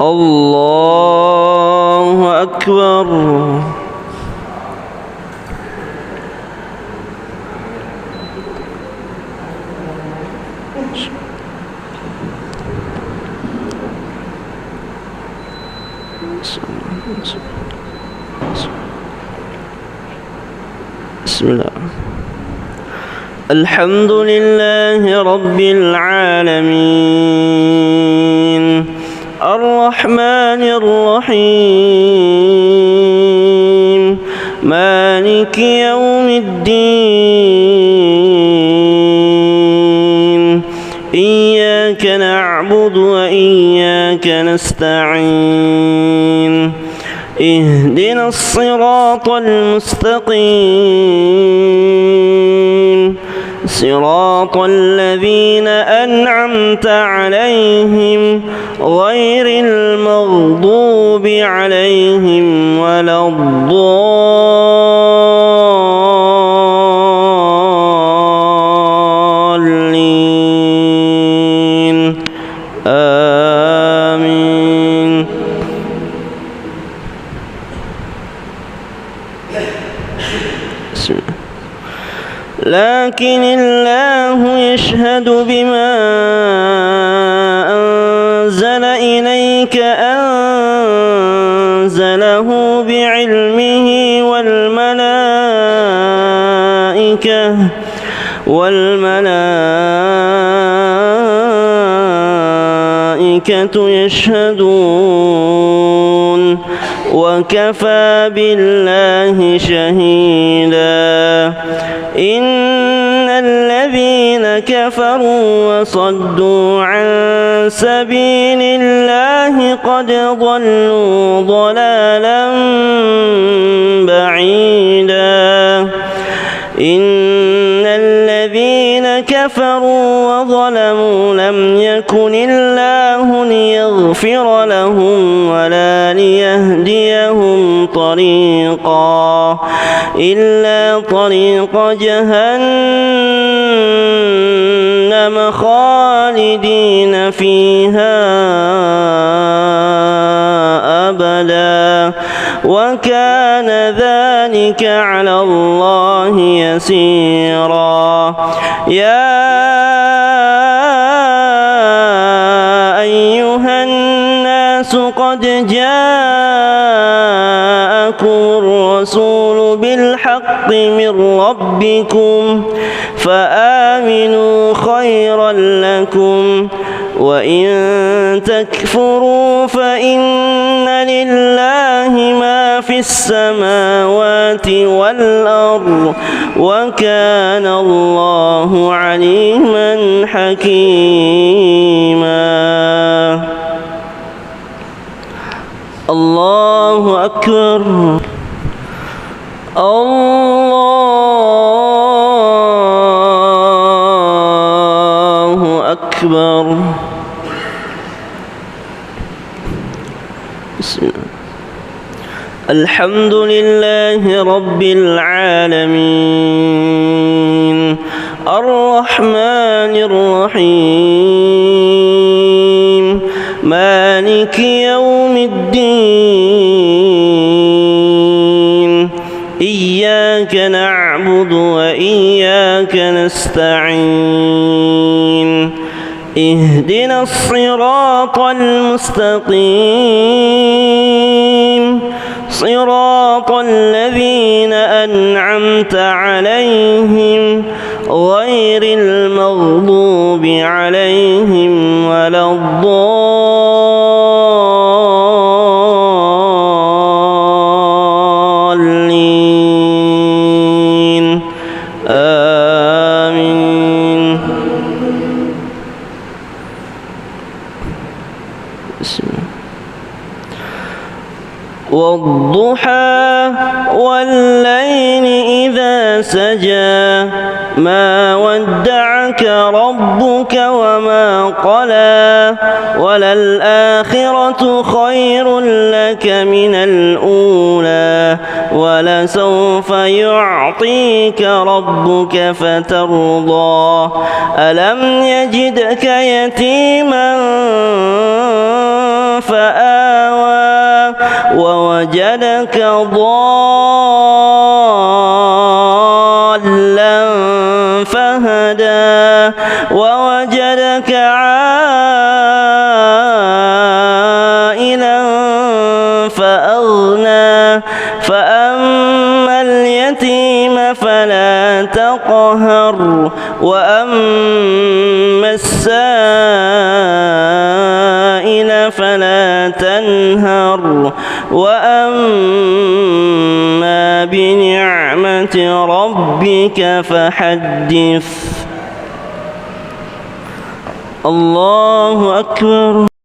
الله أكبر. بسم الله. الحمد لله رب العالمين الرحمن الرحيم مالك يوم الدين إياك نعبد وإياك نستعين اهدنا الصراط المستقيم صراط الذين أنعمت عليهم غير المغضوب عليهم ولا الضالين آمين. لكن الله يشهد بما أنزل إليك أنزله بعلمه والملائكة يشهدون وكفى بالله شهيدا. إن الذين كفروا وصدوا عن سبيل الله قد ضلوا ضلالا بعيدا. إن الذين كفروا وظلموا لم يكن الله ليغفر لهم ولا ليهديهم طريقا إلا طريق جهنم خالدين فيها أبدا وكان ذلك على الله يسيرا. يا أيها الناس قد جاءكم الرسول بالحق من ربكم فآمنوا خيرا لكم وإن تكفروا فإن لله ما في السماوات والأرض وكان الله عليما حكيما. الله أكبر. الله أكبر. بسم الله. الحمد لله رب العالمين الرحمن الرحيم مالك يوم الدين إياك نعبد وإياك نستعين اهدنا الصراط المستقيم صراط الذين أنعمت عليهم غير المغضوب عليهم ولا الضالين آمين. بسم الله. والضحى والليل إذا سجى ما ودعك ربك وما قلى وللآخرة خير لك من الأولى ولسوف يعطيك ربك فترضى. ألم يجدك يتيما فآوى ووجدك ضالا فهدى ووجدك عائلا فأغنى فأما اليتيم فلا تقهر وأما السائل فلا تنهر وأما بنعمة ربك فحدث. الله أكبر.